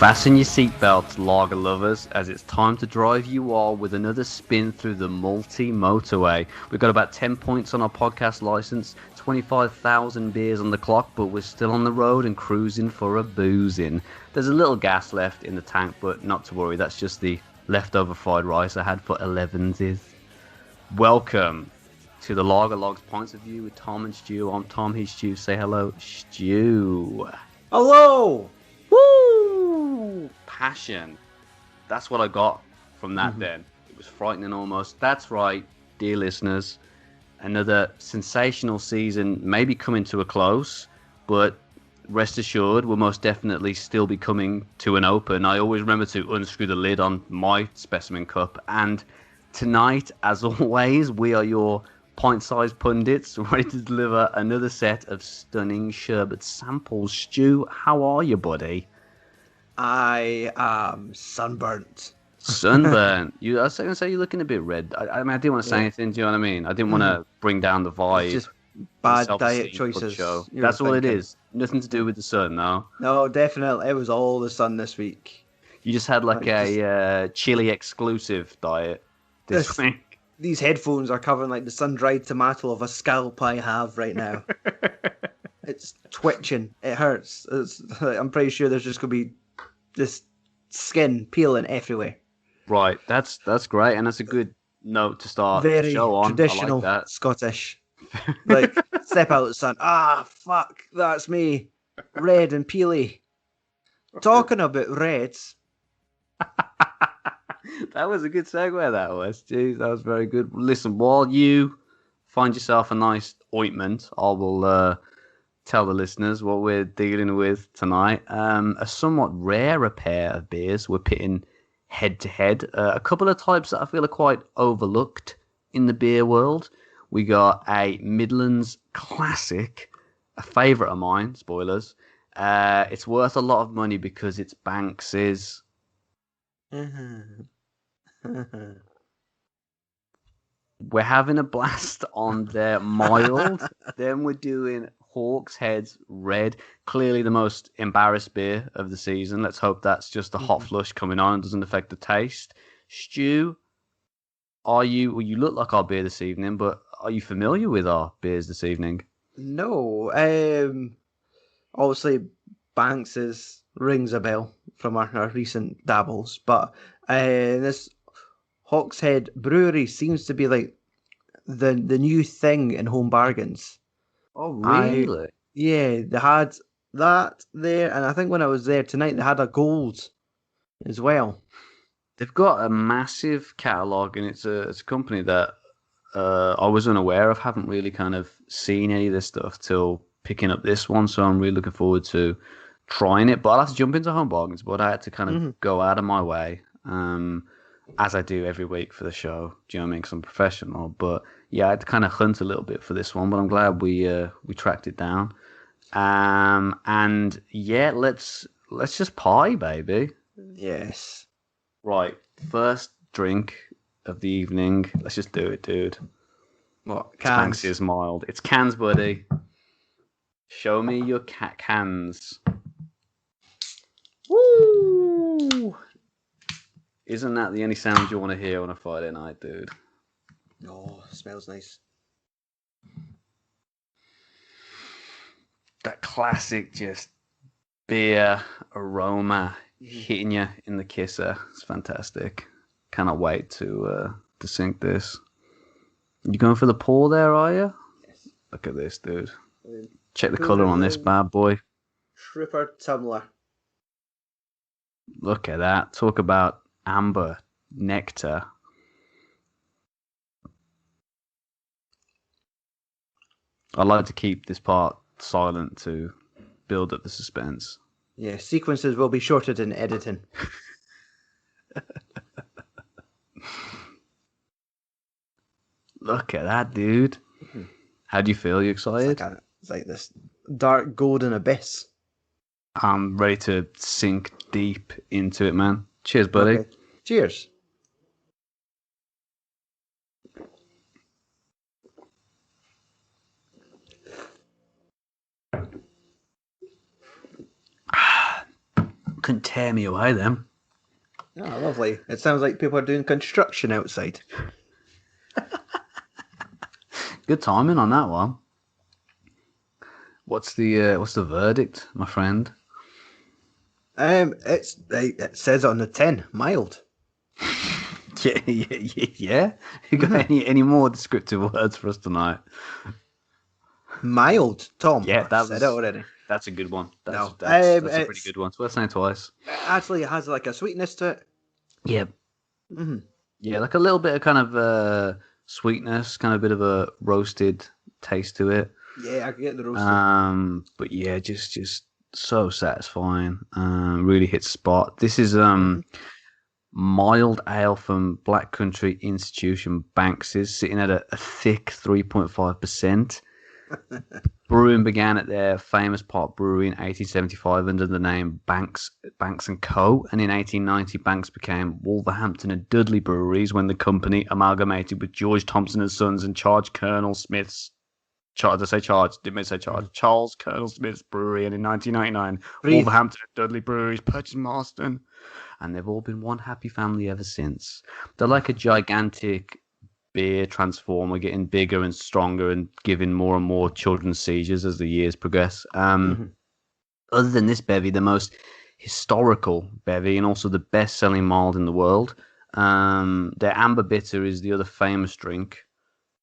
Fasten your seatbelts, lager lovers, as it's time to drive you all with another spin through the multi motorway. We've got about 10 points on our podcast license, 25,000 beers on the clock, but we're still on the road and cruising for a boozing. There's a little gas left in the tank, but not to worry, that's just the leftover fried rice I had for 11s. Welcome to the Lager Logs Points of View with Tom and Stu. I'm Tom, he's Stu. Say hello, Stu. Hello! Woo! Passion. That's what I got from that then. It was frightening almost. That's right, dear listeners. Another sensational season maybe coming to a close, but rest assured we'll most definitely still be coming to an open. I always remember to unscrew the lid on my specimen cup, and tonight, as always, we are your pint-sized pundits ready to deliver another set of stunning sherbet samples. Stu, how are you, buddy? I am sunburnt. Sunburnt. I was going to say you're looking a bit red. I mean, I didn't want to say anything. Do you know what I mean? I didn't want to bring down the vibe. It's just bad diet choices. That's all it is. Nothing to do with the sun, no? No, definitely. It was all the sun this week. You just had like a chili exclusive diet this week. These headphones are covering like the sun-dried tomato of a scalp I have right now. It's twitching. It hurts. I'm pretty sure there's just going to be this skin peeling everywhere. Right. That's great, and that's a good note to start Very the show on. Traditional I like that. Scottish. Like, step out of the sun. Ah, fuck. That's me. Red and peely. Talking about reds. That was a good segue, that was. Jeez, that was very good. Listen, while you find yourself a nice ointment, I will tell the listeners what we're dealing with tonight. A somewhat rarer pair of beers we're pitting head-to-head. A couple of types that I feel are quite overlooked in the beer world. We got a Midlands classic, a favourite of mine, spoilers. It's worth a lot of money because it's Banks's. We're having a blast on their mild. Then we're doing Hawkshead's Red. Clearly the most embarrassed beer of the season. Let's hope that's just a hot flush coming on and doesn't affect the taste. Stu, you look like our beer this evening, but are you familiar with our beers this evening? No. Obviously, Banks's rings a bell from our recent dabbles, but this Hawkshead Brewery seems to be like the new thing in home bargains. Oh, really? Yeah, they had that there, and I think when I was there tonight, they had a gold as well. They've got a massive catalogue, and it's a company that I was unaware of. Haven't really kind of seen any of this stuff till picking up this one, so I'm really looking forward to trying it. But I'll have to jump into home bargains, but I had to kind of go out of my way. As I do every week for the show, do you know what I mean? Because I'm professional. But yeah, I had to kind of hunt a little bit for this one, but I'm glad we tracked it down. And yeah, let's just pie, baby. Yes. Right, first drink of the evening. Let's just do it, dude. What? Cans? It's Banks's mild. It's cans, buddy. Show me your cans. Woo! Isn't that the only sound you want to hear on a Friday night, dude? Oh, smells nice. That classic just beer aroma hitting you in the kisser. It's fantastic. Cannot wait to sink this. You going for the pour there, are you? Yes. Look at this, dude. Check the colour on this bad boy. Tripper tumbler. Look at that. Talk about amber nectar. I like to keep this part silent to build up the suspense. Yeah, sequences will be shorted in editing. Look at that, dude. How do you feel? You excited? It's like this dark golden abyss. I'm ready to sink deep into it, man. Cheers, buddy. Okay. Cheers. Couldn't tear me away then. Oh, lovely. It sounds like people are doing construction outside. Good timing on that one. What's the verdict, my friend? It says it on the tin, mild. Yeah. You got any more descriptive words for us tonight? Mild, Tom. Yeah, said it already. That's a good one. That's No, a pretty good one. It's worth saying twice. Actually, it has like a sweetness to it. Yeah. Mm-hmm. Yeah, like a little bit of kind of sweetness, kind of a bit of a roasted taste to it. Yeah, I can get the roasted. But yeah, just so satisfying. Really hits spot. This is mild ale from Black Country Institution Banks's, sitting at a thick 3.5%. Brewing began at their famous pot brewery in 1875 under the name Banks and Co. And in 1890, Banks became Wolverhampton and Dudley breweries when the company amalgamated with George Thompson and Sons and Charles Colonel Smith's. Didn't say Charles. Charles Colonel Smith's brewery. And in 1999, Wolverhampton and Dudley breweries purchased Marston. And they've all been one happy family ever since. They're like a gigantic beer transformer, getting bigger and stronger and giving more and more children seizures as the years progress. Other than this bevy, the most historical bevy and also the best-selling mild in the world, their amber bitter is the other famous drink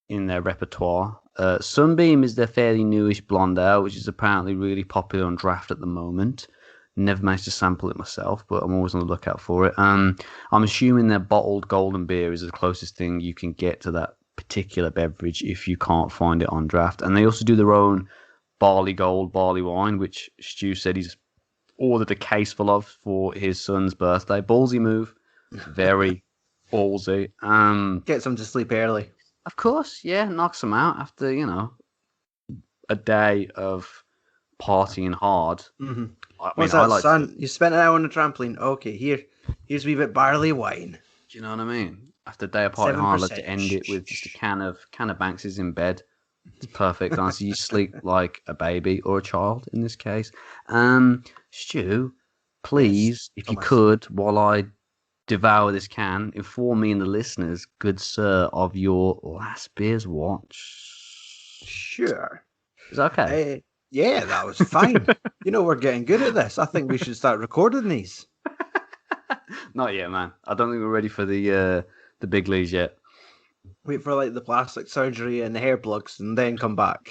in their repertoire. Sunbeam is their fairly newish blonde ale, which is apparently really popular on draft at the moment. Never managed to sample it myself, but I'm always on the lookout for it. I'm assuming their bottled golden beer is the closest thing you can get to that particular beverage if you can't find it on draft. And they also do their own barley gold barley wine, which Stu said he's ordered a case full of for his son's birthday. Ballsy move. Very ballsy. Gets them to sleep early. Of course, yeah. Knocks them out after, a day of partying hard. Mm-hmm. What's that, son? You spent an hour on the trampoline. Okay, here's a wee bit barley wine. Do you know what I mean? After a day of partying hard, I'd like to end it with just a can of Banks's in bed. It's perfect. Honestly, you sleep like a baby or a child in this case. Stu, please, if you could, while I devour this can, inform me and the listeners, good sir, of your last beer's watch. Sure. Is that okay? Yeah, that was fine. We're getting good at this. I think we should start recording these. Not yet, man. I don't think we're ready for the big leagues yet. Wait for the plastic surgery and the hair plugs and then come back.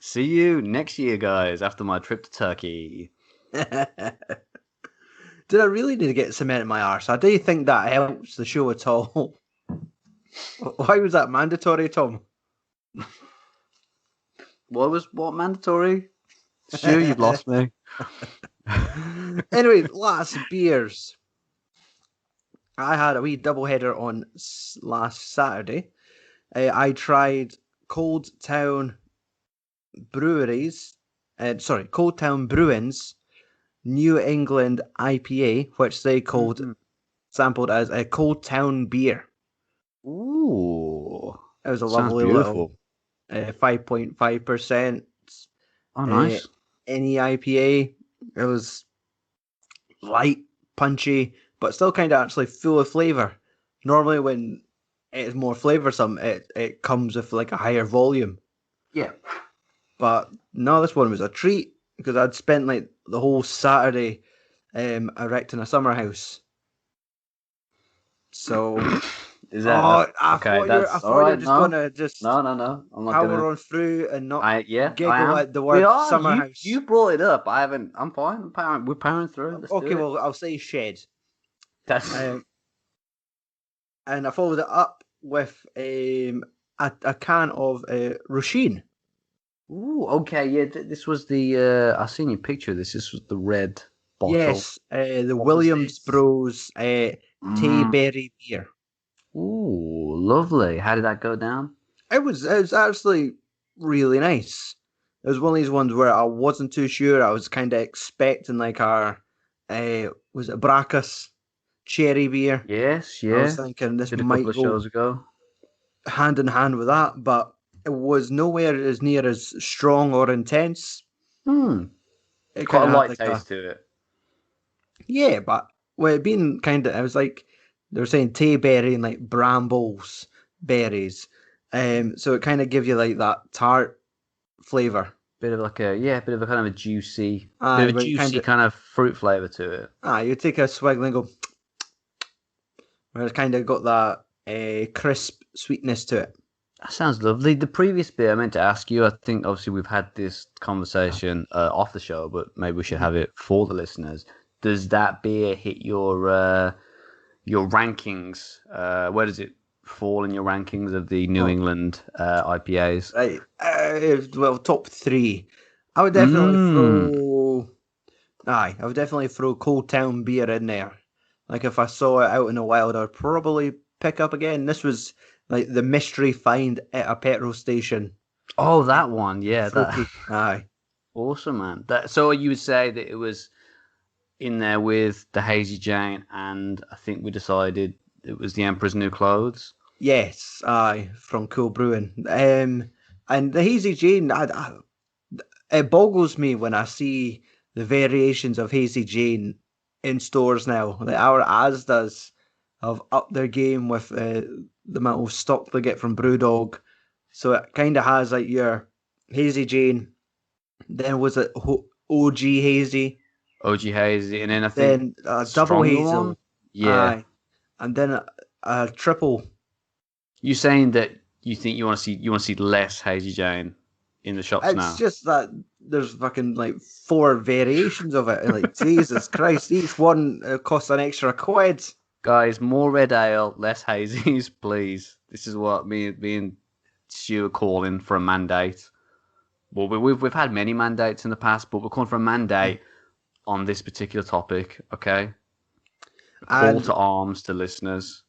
See you next year, guys, after my trip to Turkey. Did I really need to get cement in my arse? I do think that helps the show at all. Why was that mandatory, Tom? What mandatory? Stu, you've lost me. Anyway, last beers. I had a wee doubleheader on last Saturday. I tried Cold Town Brewing's New England IPA, which they sampled as a Cold Town beer. Ooh, it was a lovely little 5.5%. Oh, nice. Any IPA. It was light, punchy, but still kind of actually full of flavour. Normally when it's more flavoursome, it comes with like a higher volume. Yeah. But no, this one was a treat because I'd spent like the whole Saturday erecting a summer house. So is that okay? I thought you're just gonna just no. I'm not power on through and not giggle at the word summer house. You brought it up. I'm fine. We're powering through. Okay, well I'll say shed. That's and I followed it up with a can of Roisin. Ooh, okay, yeah. This was the I seen your picture of this. This was the red bottle. Yes, the Williams Bros Tayberry beer. Ooh, lovely. How did that go down? It was actually really nice. It was one of these ones where I wasn't too sure. I was kind of expecting like our was it Brackus cherry beer? Yes, yeah. I was thinking this Did a might couple of go shows ago. hand in hand with that, but it was nowhere as near as strong or intense. It It got a light like taste to it. Yeah, but well, it being kind of, I was like, they were saying Tayberry and like brambles berries. So it kind of gives you like that tart flavour. Bit of like bit of a kind of a juicy, Aye, where you kind of, kind of fruit flavor to it. you take a swig and go, where it's kind of got that crisp sweetness to it. That sounds lovely. The previous beer I meant to ask you, I think obviously we've had this conversation off the show, but maybe we should have it for the listeners. Does that beer hit your rankings? Where does it fall in your rankings of the New Oh, England IPAs? right. Well, top three. I would definitely Mm. throw. Aye, I would definitely throw Cold Town beer in there. Like if I saw it out in the wild, I'd probably pick up again. This was like the mystery find at a petrol station. Oh, that one, yeah, that Fruity. Aye. awesome, man. That so you would say that it was in there with the Hazy Jane, and I think we decided it was the Emperor's New Clothes. Yes, aye, from Cool Brewing. And the Hazy Jane, it boggles me when I see the variations of Hazy Jane in stores now. Like our Asda's have upped their game with the amount of stock they get from Brewdog. So it kind of has like your Hazy Jane, then was it OG Hazy, OG Hazy, and then I think then double stronger one. hazel, Yeah, aye, and then a triple. you saying that you think you want to see less Hazy Jane in the shops It's now, just that there's fucking like four variations of it. And like Jesus Christ, each one costs an extra quid. guys? More red ale, less hazies, please. This is what me and Stu are calling for a mandate. Well, we've had many mandates in the past, but we're calling for a mandate on this particular topic. Okay, a call And to arms to listeners.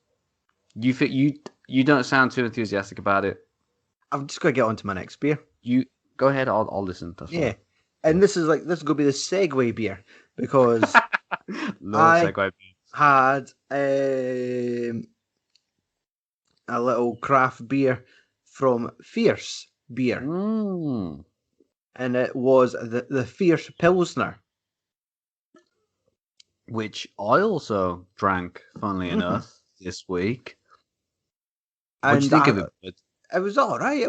You don't sound too enthusiastic about it. I'm just gonna get on to my next beer. You go ahead. I'll listen. That's Yeah, fine. and this is gonna be the segue beer because Love I segue. had a little craft beer from Fierce Beer, Mm. and it was the Fierce Pilsner. Which I also drank, funnily Mhm. enough, this week. What'd you And think of it, bud? it was all right.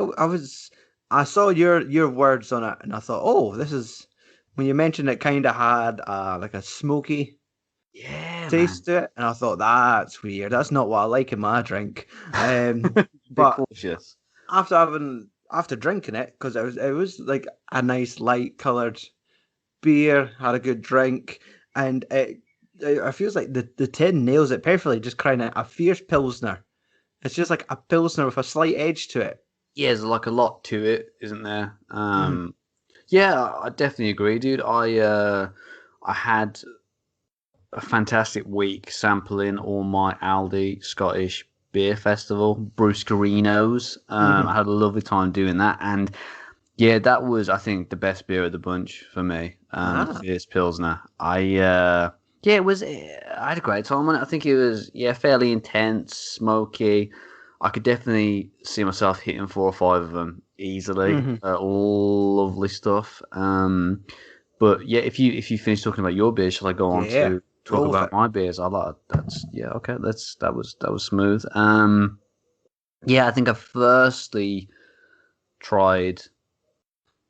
I saw your words on it, and I thought, oh, this is when you mentioned it, kind of had like a smoky Yeah, taste man. to it, and I thought that's weird. That's not what I like in my drink. Bit But cautious. after drinking it, because it was like a nice light coloured beer, had a good drink, and it feels like the tin nails it perfectly. Just crying out a fierce pilsner. It's just like a pilsner with a slight edge to it. Yeah, there's like a lot to it, isn't there? Mhm. Yeah, I definitely agree, dude. I had a fantastic week sampling all my Aldi Scottish Beer Festival, Brewskerinos. I Mhm. had a lovely time doing that, and yeah, that was, I think, the best beer of the bunch for me. The Ah. Fierce Pilsner. Yeah, it was. I had a great time on it. I think it was, yeah, fairly intense, smoky. I could definitely see myself hitting 4 or 5 of them easily. Mhm. All lovely stuff. But yeah, if you finish talking about your beer, shall I go on Yeah. to talk Roll with about it. my beers? I like that's yeah, okay. That was smooth. Yeah, I think I firstly tried.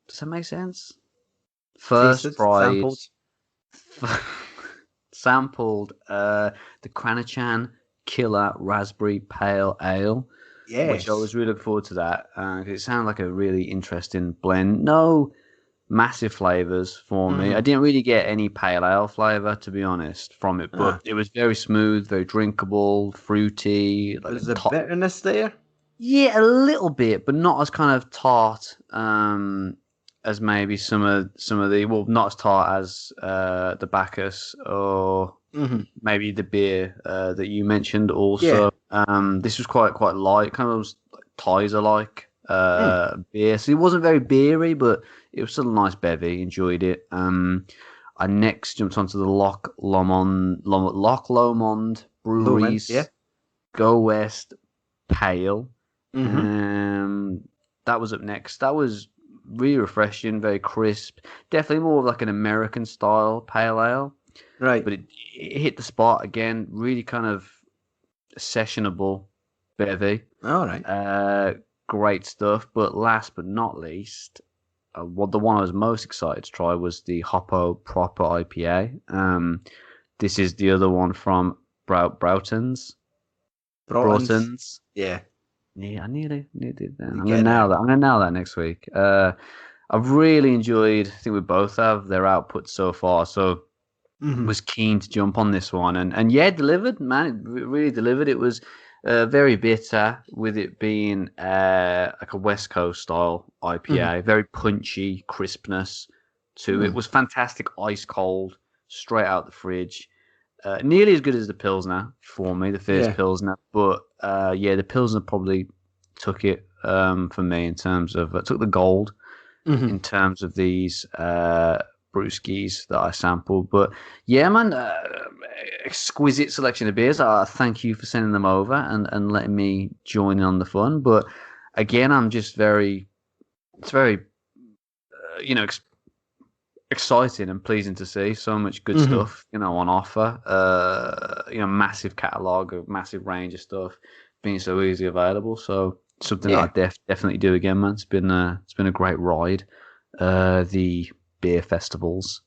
Does that make sense? First Tasted, tried, sampled. sampled the Cranachan Killer Raspberry Pale Ale, which I Yes. was really looking forward to that. 'Cause it sounded like a really interesting blend. No massive flavors for me. I Mhm. didn't really get any pale ale flavor, to be honest, from it, but Ah. it was very smooth, very drinkable, fruity, like a Was the top. bitterness there? Yeah, a little bit, but not as kind of tart as maybe some of the, well, not as tart as the Bacchus or Mhm. maybe the beer that you mentioned Yeah. also. This was quite light, kind of was like Tizer like Mm. beer. So it wasn't very beery, but it was still a nice bevy. Enjoyed it. I next jumped onto the Loch Lomond Lumen. Yeah. Breweries Go West Pale. Mhm. Um, that was up next. That was really refreshing, very crisp. Definitely more of like an American style pale ale. Right. But it hit the spot again. Really kind of sessionable bevy. All right. Great stuff. But last but not least, the one I was most excited to try was the Hoppo Proper IPA. This is the other one from Broughton's. Broughton's. Yeah. Yeah, I nearly did that. I'm You gonna get nail there. that. I'm gonna nail that next week. I've really enjoyed. I think we both have their output so far. So Mhm. was keen to jump on this one, and yeah, delivered. Man, it really delivered. It was very bitter, with it being like a West Coast style IPA. Very punchy crispness to it. Was fantastic, ice cold, straight out the fridge. Nearly as good as the Pilsner for me, the first Yeah. Pilsner. But yeah, the Pilsner probably took it for me in terms of took the gold in terms of these brewskis that I sampled. But yeah, man, exquisite selection of beers. Thank you for sending them over and letting me join in on the fun. But again, I'm just it's very, exciting and pleasing to see so much good stuff, on offer. Massive catalogue, a massive range of stuff being so easily available. So something that I definitely do again, man. It's been a great ride. The beer festivals.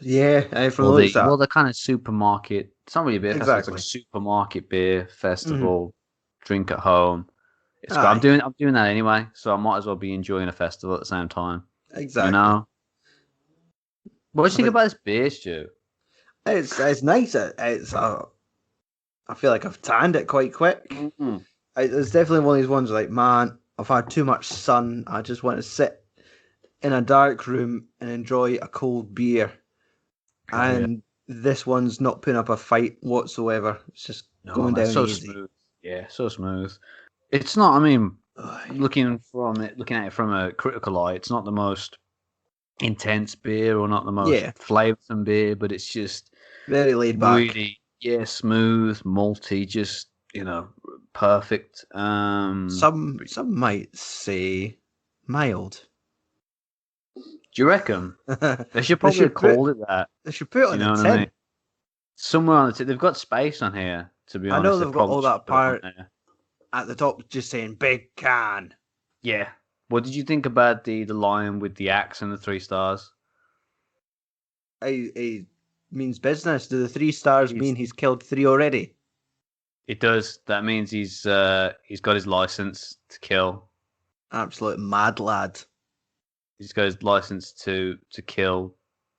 Yeah, from the looks of The kind of supermarket. It's not really a beer festival. It's like exactly. a supermarket beer festival. Drink at home. It's great. Aye, I'm doing that anyway, so I might as well be enjoying a festival at the same time. exactly. What do you I think think about this beer, Stu? it's nice. I feel like I've tanned it quite quick. Mm-hmm. It's definitely one of these ones like, man, I've had too much sun. I just want to sit in a dark room and enjoy a cold beer. And this one's not putting up a fight whatsoever. It's just No, going man, down so easy. smooth. Yeah, so smooth. It's not. I mean, Aye. looking at it from a critical eye, it's not the most intense beer or not the most Yeah, flavoursome beer, but it's just very laid back. really, smooth, malty, just perfect. Some might say mild. Do you reckon they should They probably have should put called it that? they should put it Do on you the know what I tin. mean? Somewhere on the they've got space on here. To be I know honest, they they've got probably all should that put it on part there. at the top just saying big can. Yeah. What did you think about the lion with the axe and the 3 stars? He means business. Do the 3 stars He's, mean he's killed 3 already? it does. That means he's got his license to kill. Absolute mad lad. He's got his license to kill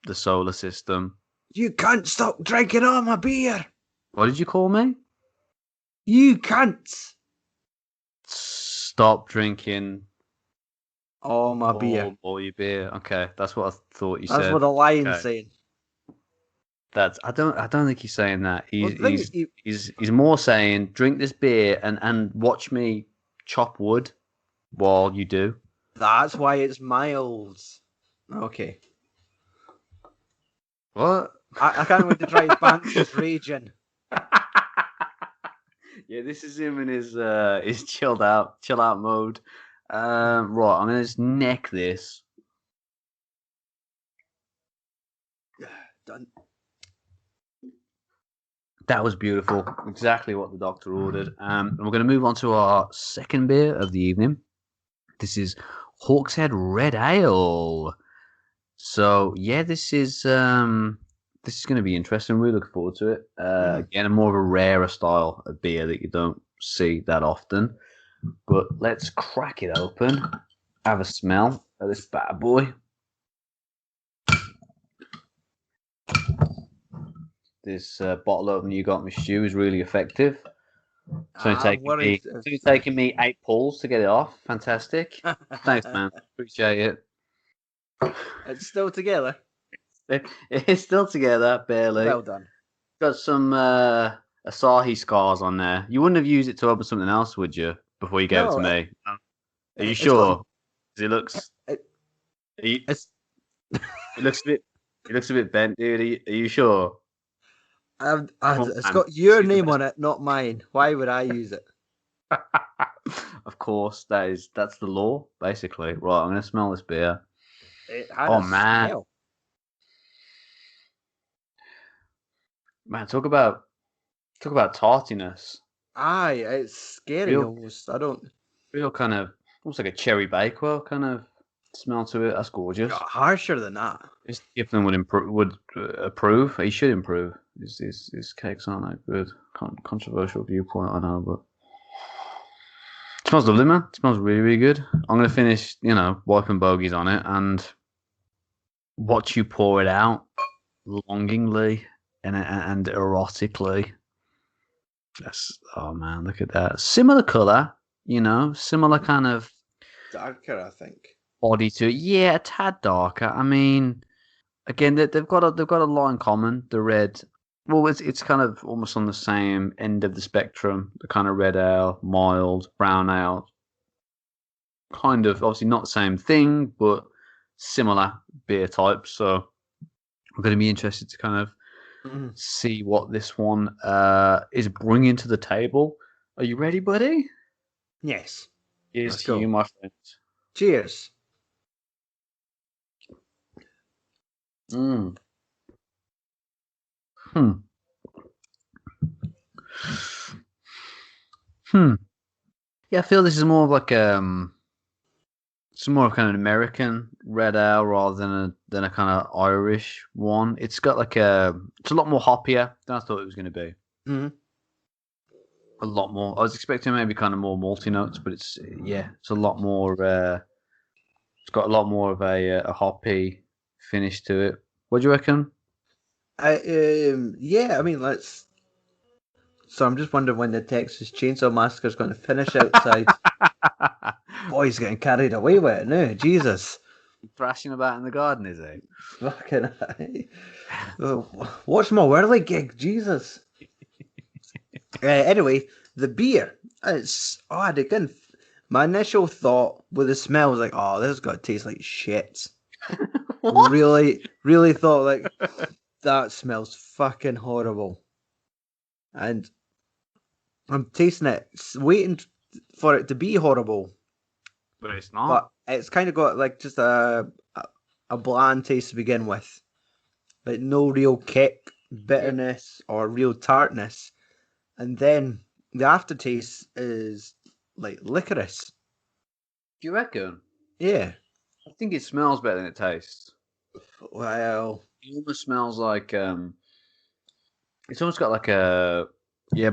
the solar system. You can't stop drinking all my beer. What did you call me? You can't. Stop drinking All my beer. all your beer. Okay, that's what I thought you That's said. what the lion's Okay. saying. I don't think he's saying that. Well, the thing is, He's more saying drink this beer and watch me chop wood while you do. that's why it's mild. Okay. What? I can't wait to try Banks raging. Yeah, this is him in his chill out mode. Right, I'm gonna just neck this. Done. That was beautiful. Exactly what the doctor ordered. And we're going to move on to our second beer of the evening. This is Hawkshead Red Ale. So yeah, this is going to be interesting. Really looking forward to it. Again, a more of a rarer style of beer that you don't see that often. But let's crack it open. Have a smell of this bad boy. This bottle opener you got me, Stu, is really effective. It's only taking me 8 pulls to get it off. Fantastic. Thanks, man. Appreciate it. It's still together. It's still together, barely. Well done. Got some Asahi scars on there. You wouldn't have used it to open something else, would you? Before you gave it to me. Are you sure? Because it looks. It looks a bit bent, dude. Are you sure? It's got your name on it, not mine. Why would I use it? Of course, that's the law, basically. Right, I'm gonna smell this beer. It had a man. smell. Man, talk about tartiness. Aye, it's scary Real, almost. I don't. real kind of almost like a cherry bakewell kind of smell to it. That's gorgeous. Harsher than that. This Gifton would approve. He should improve. His cakes aren't that good. Controversial viewpoint, I know, but it smells lovely, man. It smells really, really good. I'm gonna finish, wiping bogies on it and watch you pour it out longingly and erotically. That's, oh man, look at that. Similar color, similar kind of Darker, I think. body to it. Yeah, a tad darker. I mean, again, they've got a lot in common. The red, well, it's kind of almost on the same end of the spectrum. The kind of red ale, mild, brown ale, kind of obviously not the same thing, but similar beer types. So I'm going to be interested to kind of see what this one is bringing to the table. Are you ready, buddy? Yes. Here's to you, my friend. Cheers. Hmm. Yeah, I feel this is more of like it's more of kind of an American red ale rather than a kind of Irish one. It's got like it's a lot more hoppier than I thought it was going to be. Mm-hmm. A lot more. I was expecting maybe kind of more malty notes, but it's a lot more. It's got a lot more of a hoppy finish to it. What do you reckon? I mean, let's. So I'm just wondering when the Texas Chainsaw Massacre is going to finish outside. Boy's getting carried away with it now. Jesus. Thrashing about in the garden, is he? Fucking. What's my whirly gig? Jesus. Anyway, the beer. It's odd again. My initial thought with the smell was like, oh, this is going to taste like shit. Really, really thought like, that smells fucking horrible. And I'm tasting it, waiting for it to be horrible. But it's not. But it's kind of got like just a bland taste to begin with. Like no real kick, bitterness, or real tartness. And then the aftertaste is like licorice. Do you reckon? Yeah. I think it smells better than it tastes. Well, It almost smells like it's almost got like a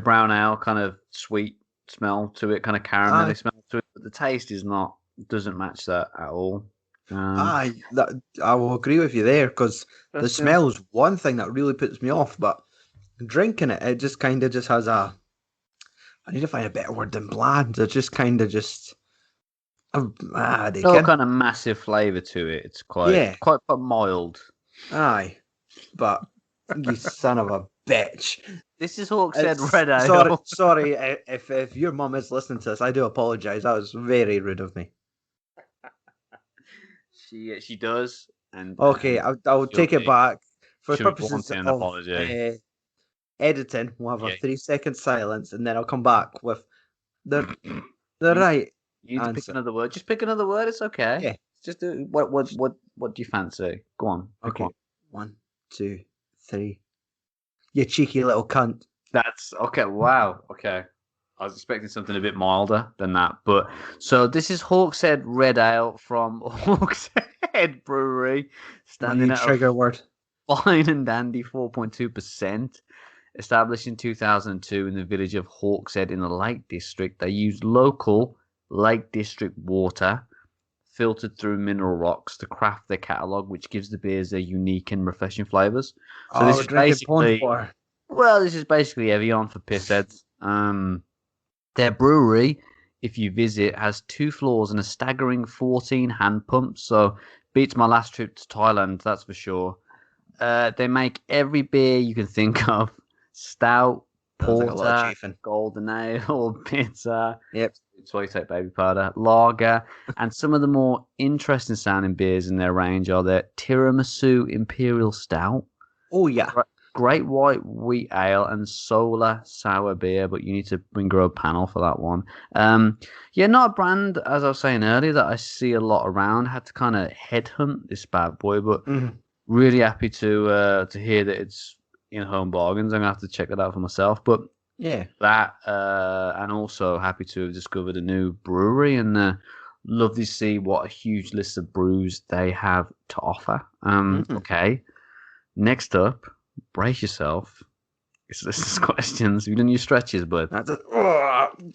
brown ale kind of sweet smell to it, kind of caramelly smell to it, but the taste doesn't match that at all. I will agree with you there because the smell is one thing that really puts me off, but drinking it just kind of just has a. I need to find a better word than bland. It just kind of just. No kind of massive flavour to it. It's quite mild. Aye, but you son of a bitch. This is Hawkshead Red Ale. Sorry, if your mum is listening to this, I do apologise. That was very rude of me. She does. And okay, I'll take it back for purposes of editing. We'll have a 3-second silence, and then I'll come back with the right. You need to pick another word. Just pick another word. It's okay. Yeah. Just what do you fancy? Go on. Okay. 1, 2, 3. You cheeky little cunt. That's okay. Wow. Okay. I was expecting something a bit milder than that, but so this is Hawkshead Red Ale from Hawkshead Brewery, standing at trigger word. Fine and dandy 4.2%. Established in 2002 in the village of Hawkshead in the Lake District, they use local Lake District water filtered through mineral rocks to craft their catalogue, which gives the beers their unique and refreshing flavours. So this is basically Evian for pissheads. Their brewery, if you visit, has 2 floors and a staggering 14 hand pumps, so beats my last trip to Thailand, that's for sure. They make every beer you can think of: stout, porter, golden ale, bitter. Yep. That's why you take baby powder, lager, and some of the more interesting sounding beers in their range are their Tiramisu Imperial Stout. Oh yeah. Great White Wheat Ale and Solar Sour Beer, but you need to bring your own panel for that one. Not a brand, as I was saying earlier, that I see a lot around. Had to kind of headhunt this bad boy, but really happy to hear that in-home bargains. I'm gonna have to check that out for myself. But Yeah. that, and also happy to have discovered a new brewery, and love to see what a huge list of brews they have to offer. Okay. Next up, brace yourself. It's this questions. Have you done your stretches, bud?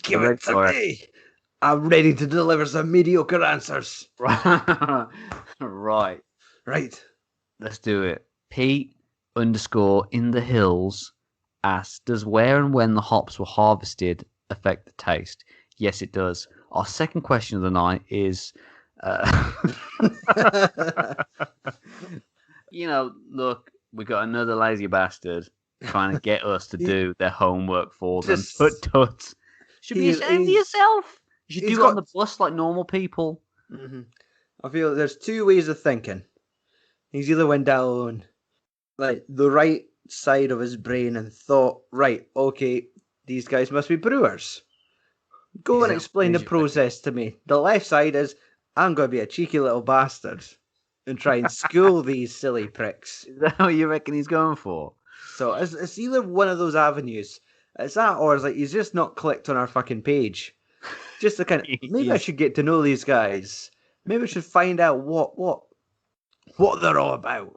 Give it to me. I'm ready to deliver some mediocre answers. Right. Right. Let's do it. Pete_in the hills asks, does where and when the hops were harvested affect the taste? Yes, it does. Our second question of the night is, look, we got another lazy bastard trying to get us to do their homework for them. Tut. Should be ashamed of yourself. You should do it on the bus like normal people. Mm-hmm. I feel there's two ways of thinking. He's either went down like the right side of his brain and thought, right, okay, these guys must be brewers. Go and explain the process to me. The left side is, I'm going to be a cheeky little bastard and try and school these silly pricks. Is that what you reckon he's going for? So it's either one of those avenues. It's that, or it's like he's just not clicked on our fucking page. Just to kind of, maybe I should get to know these guys. Maybe I should find out what they're all about.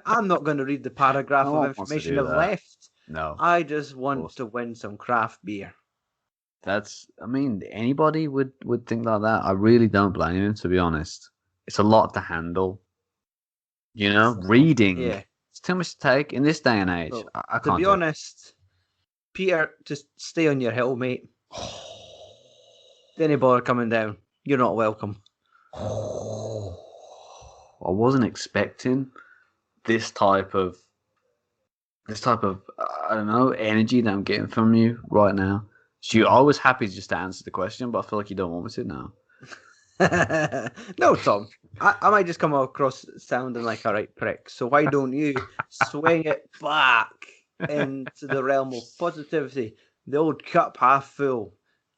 I'm not going to read the paragraph of information I've left. No. I just want to win some craft beer. Anybody would think like that. I really don't blame him, to be honest. It's a lot to handle. Reading. Yeah. It's too much to take in this day and age. Well, I can't. To be honest, Peter, just stay on your hill, mate. Any bother coming down, you're not welcome. I wasn't expecting this type of I don't know, energy that I'm getting from you right now. So I was happy just to answer the question, but I feel like you don't want me to now. No, Tom. I might just come across sounding like a right prick. So why don't you swing it back into the realm of positivity? The old cup half full.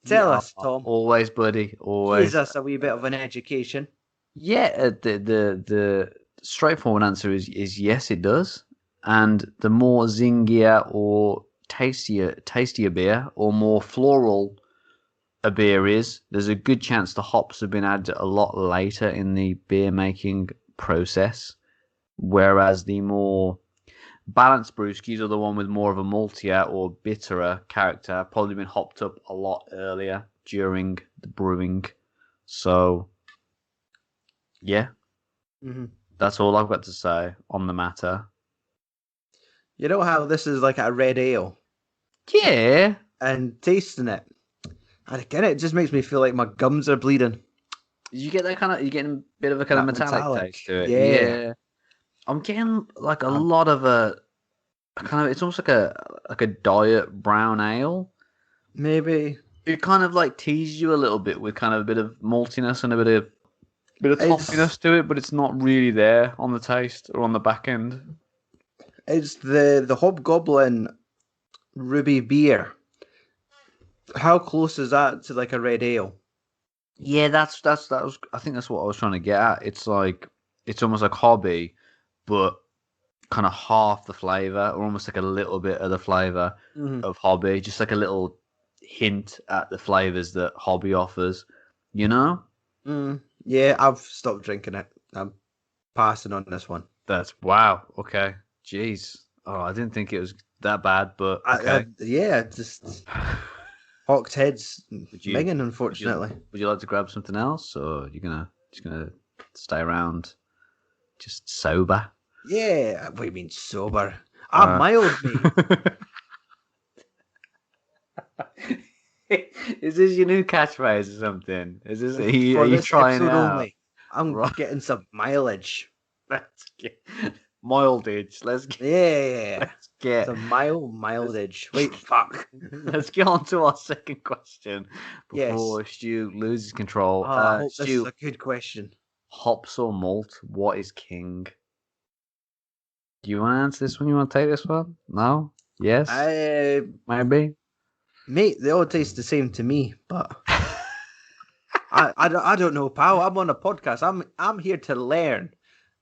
Tell us, Tom. Always, buddy. Always. Gives us a wee bit of an education. Yeah, the straightforward answer is yes, it does. And the more zingier or tastier beer, or more floral a beer is, there's a good chance the hops have been added a lot later in the beer making process. Whereas the more balanced brewskis, or the one with more of a maltier or bitterer character, have probably been hopped up a lot earlier during the brewing. So, yeah. Mm-hmm. That's all I've got to say on the matter. You know how this is like a red ale? Yeah. And tasting it, and again, it just makes me feel like my gums are bleeding. You get that kind of, you're getting a bit of a kind of metallic taste to it. Yeah. I'm getting like a lot of a kind of, it's almost like a diet brown ale. Maybe. It kind of like teases you a little bit with kind of a bit of maltiness and a bit of toffeeness to it, but it's not really there on the taste or on the back end. It's the Hobgoblin Ruby beer. How close is that to like a red ale? Yeah, that was. I think that's what I was trying to get at. It's like, it's almost like hobby, but kind of half the flavor, or almost like a little bit of the flavor of hobby, just like a little hint at the flavors that hobby offers. You know? Yeah, I've stopped drinking it. I'm passing on this one. That's wow. Okay, jeez. Oh, I didn't think it was that bad, but okay. Just Hawkshead's minging, unfortunately. Would you like to grab something else, or are you just gonna stay around, just sober? Yeah, what do you mean sober? I'm mild, mate. Is this your new catchphrase or something? Is this? Are you trying it out? Only. I'm getting some mileage. Let's get mileage. Let's get some mileage. Wait, fuck. Let's get on to our second question before Stu loses control. I hope this is a good question. Hops or malt? What is king? Do you want to answer this one? You want to take this one? No? Yes? Maybe? Mate, they all taste the same to me, but I don't know, pal. I'm on a podcast. I'm here to learn.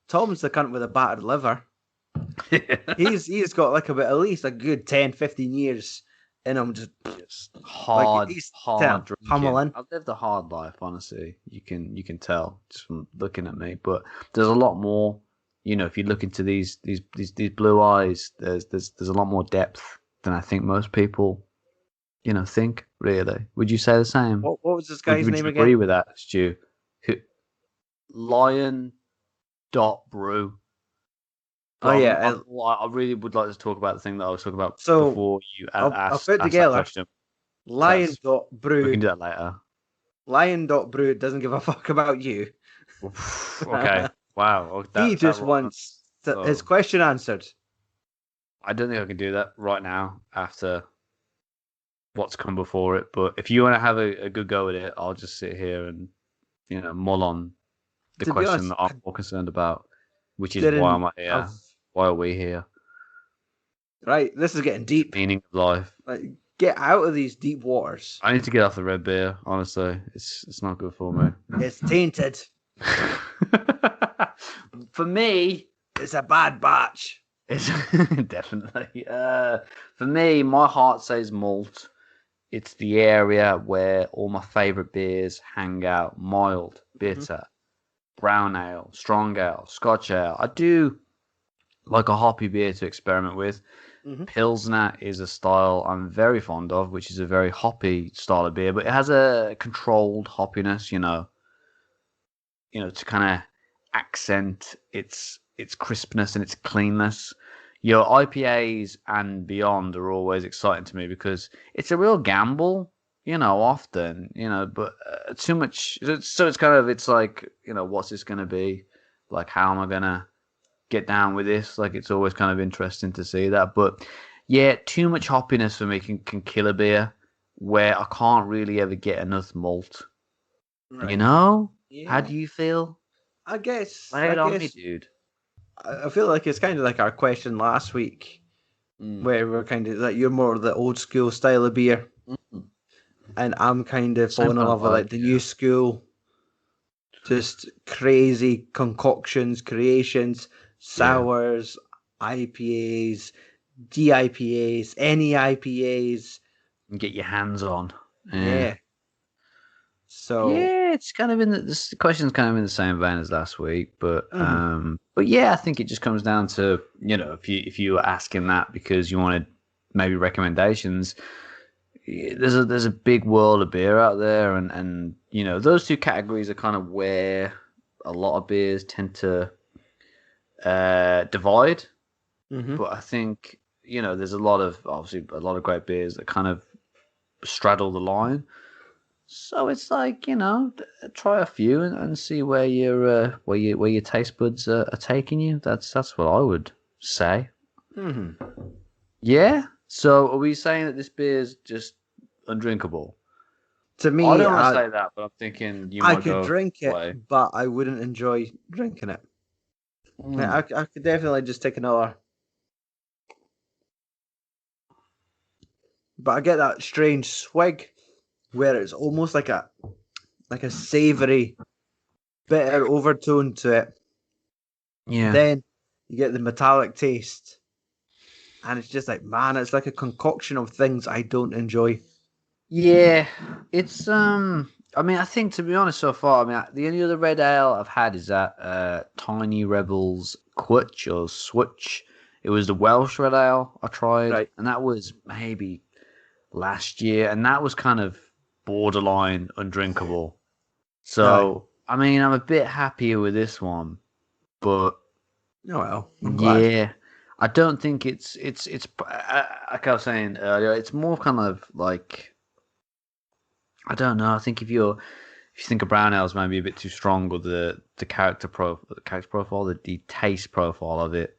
Tom's the cunt with a battered liver. He's got like at least a good 10, 15 years in him. Just Like he's hard drinking. pummeling. I've lived a hard life, honestly. You can tell just from looking at me. But there's a lot more. If you look into these blue eyes, there's a lot more depth than I think most people, think. Really, would you say the same? What was this Would guy's you name agree again? with that, Stu? Lion dot brew. Oh But yeah. I really would like to talk about the thing that I was talking about So before you I'll asked put that together question. Lion dot We can brew. do that later. Lion dot brew doesn't give a fuck about you. Okay. Wow. He just wants his question answered. I don't think I can do that right now after what's come before it. But if you want to have a good go at it, I'll just sit here and mull on the To be question honest, that I'm more concerned about, which is why am I here? Why are we here? Right, this is getting deep. Meaning of life. Like, get out of these deep waters. I need to get off the red beer. Honestly, it's not good for me. It's tainted. For me, it's a bad batch. It's definitely. For me, my heart says malt. It's the area where all my favourite beers hang out. Mild, bitter, brown ale, strong ale, Scotch ale. I do like a hoppy beer to experiment with. Pilsner is a style I'm very fond of, which is a very hoppy style of beer, but it has a controlled hoppiness, to kind of accent its crispness and its cleanness. Your IPAs and beyond are always exciting to me because it's a real gamble, often, but too much. So it's like, what's this going to be? Like, how am I going to get down with this? Like, it's always kind of interesting to see that. But yeah, too much hoppiness for me can kill a beer where I can't really ever get enough malt. Right. Yeah. How do you feel? I guess. Lay it on me, dude. I feel like it's kind of like our question last week, where we're kind of like you're more the old school style of beer, and I'm kind of falling in love with like the new school, just crazy concoctions, creations, sours, IPAs, DIPAs, any IPAs. And get your hands on. Yeah. So yeah, it's kind of this question's kind of in the same vein as last week, but yeah, I think it just comes down to if you were asking that because you wanted maybe recommendations, there's a big world of beer out there, and those two categories are kind of where a lot of beers tend to divide. But I think there's obviously a lot of great beers that kind of straddle the line. So it's like try a few and see where your taste buds are taking you. That's what I would say. Yeah. So are we saying that this beer is just undrinkable? To me, I don't want to say that, but I'm thinking I could drink it, but I wouldn't enjoy drinking it. I could definitely just take another. But I get that strange swig where it's almost like a savoury, bitter overtone to it. Yeah. Then you get the metallic taste. And it's just like, man, it's like a concoction of things I don't enjoy. Yeah. It's I mean, I think to be honest so far, the only other red ale I've had is that Tiny Rebels Quitch or Switch. It was the Welsh red ale I tried, and that was maybe last year, and that was kind of borderline undrinkable. So I'm a bit happier with this one, but I'm glad. Yeah, I don't think it's like I was saying earlier, it's more kind of like, I don't know. I think if you think a brown ale is maybe a bit too strong, or the character profile, the taste profile of it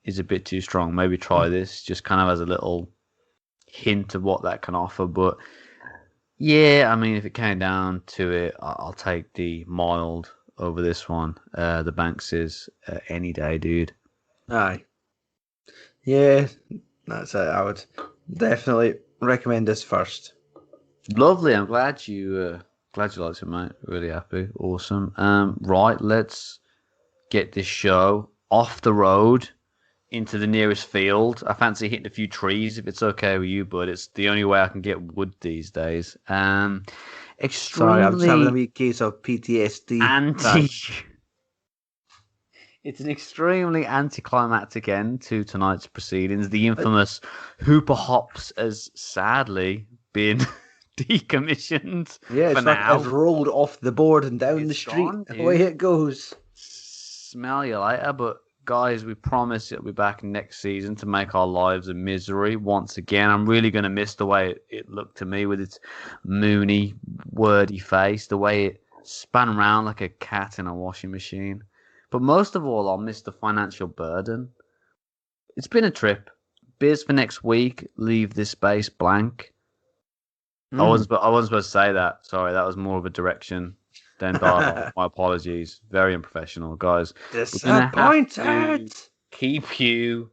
is a bit too strong. Maybe try this just kind of as a little hint of what that can offer. But yeah, if it came down to it, I'll take the mild over this one. The Banks's any day, dude. Aye. Yeah, that's it. I would definitely recommend this first. Lovely. I'm glad you liked it, mate. Really happy. Awesome. Right, let's get this show off the road into the nearest field. I fancy hitting a few trees if it's okay with you, bud. It's the only way I can get wood these days. Sorry, I'm just having a Extremely wee case of PTSD. anti. It's an extremely anticlimactic end to tonight's proceedings. The infamous Hooper Hops has sadly been decommissioned. Yeah, for now. it's rolled off the board and down the street. Gone, Away it goes. Smell you later, but guys, we promise it'll be back next season to make our lives a misery once again. I'm really going to miss the way it looked to me with its moony, wordy face, the way it span around like a cat in a washing machine. But most of all, I'll miss the financial burden. It's been a trip. Beers for next week. Leave this space blank. I wasn't supposed to say that. Sorry, that was more of a direction than dialogue. My apologies. Very unprofessional, guys. Disappointed. Keep you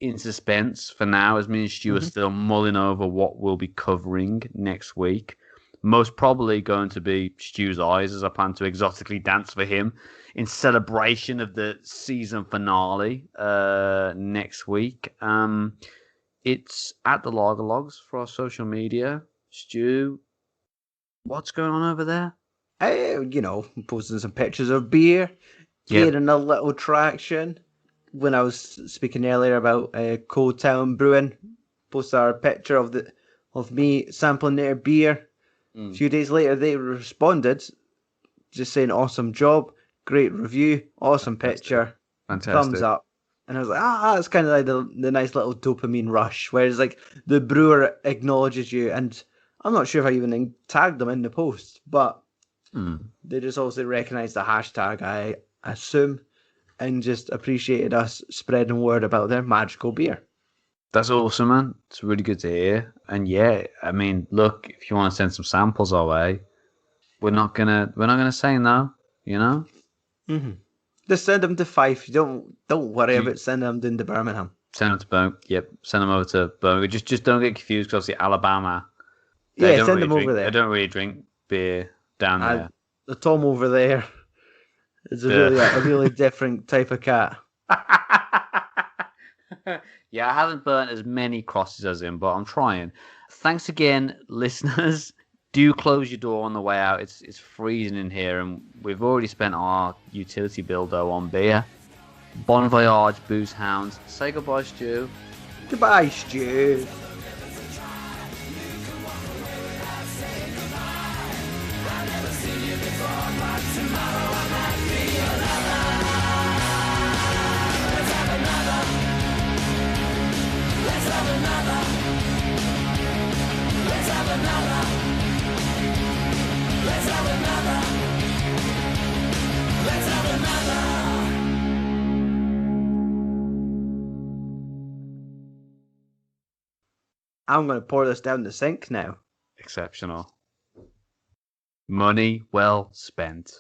in suspense for now, as me and Stu are still mulling over what we'll be covering next week. Most probably going to be Stu's eyes, as I plan to exotically dance for him in celebration of the season finale next week. It's at the Lager Logs for our social media. Stu, what's going on over there? Posting some pictures of beer, gaining a little traction. When I was speaking earlier about Cold Town Brewing, posted a picture of me sampling their beer. A few days later, they responded, just saying, "Awesome job, great review, awesome picture, thumbs up." And I was like, it's kind of like the nice little dopamine rush, whereas like the brewer acknowledges you, and I'm not sure if I even tagged them in the post, but they just also recognized the hashtag, I assume, and just appreciated us spreading word about their magical beer. That's awesome, man. It's really good to hear. And yeah, I mean, look, if you want to send some samples our way, we're not gonna say no, you know? Just send them to Fife. Don't worry about sending them into Birmingham. Send them to Birmingham. Yep, send them over to Birmingham. Just don't get confused, because obviously Alabama. Send them over there. They don't really drink beer down there. The Tom over there is a really different type of cat. Yeah, I haven't burnt as many crosses as him, but I'm trying. Thanks again, listeners. Do close your door on the way out. It's freezing in here, and we've already spent our utility bill, though, on beer. Bon voyage, booze hounds. Say goodbye, Stu. Goodbye, Stu. I'm going to pour this down the sink now. Exceptional. Money well spent.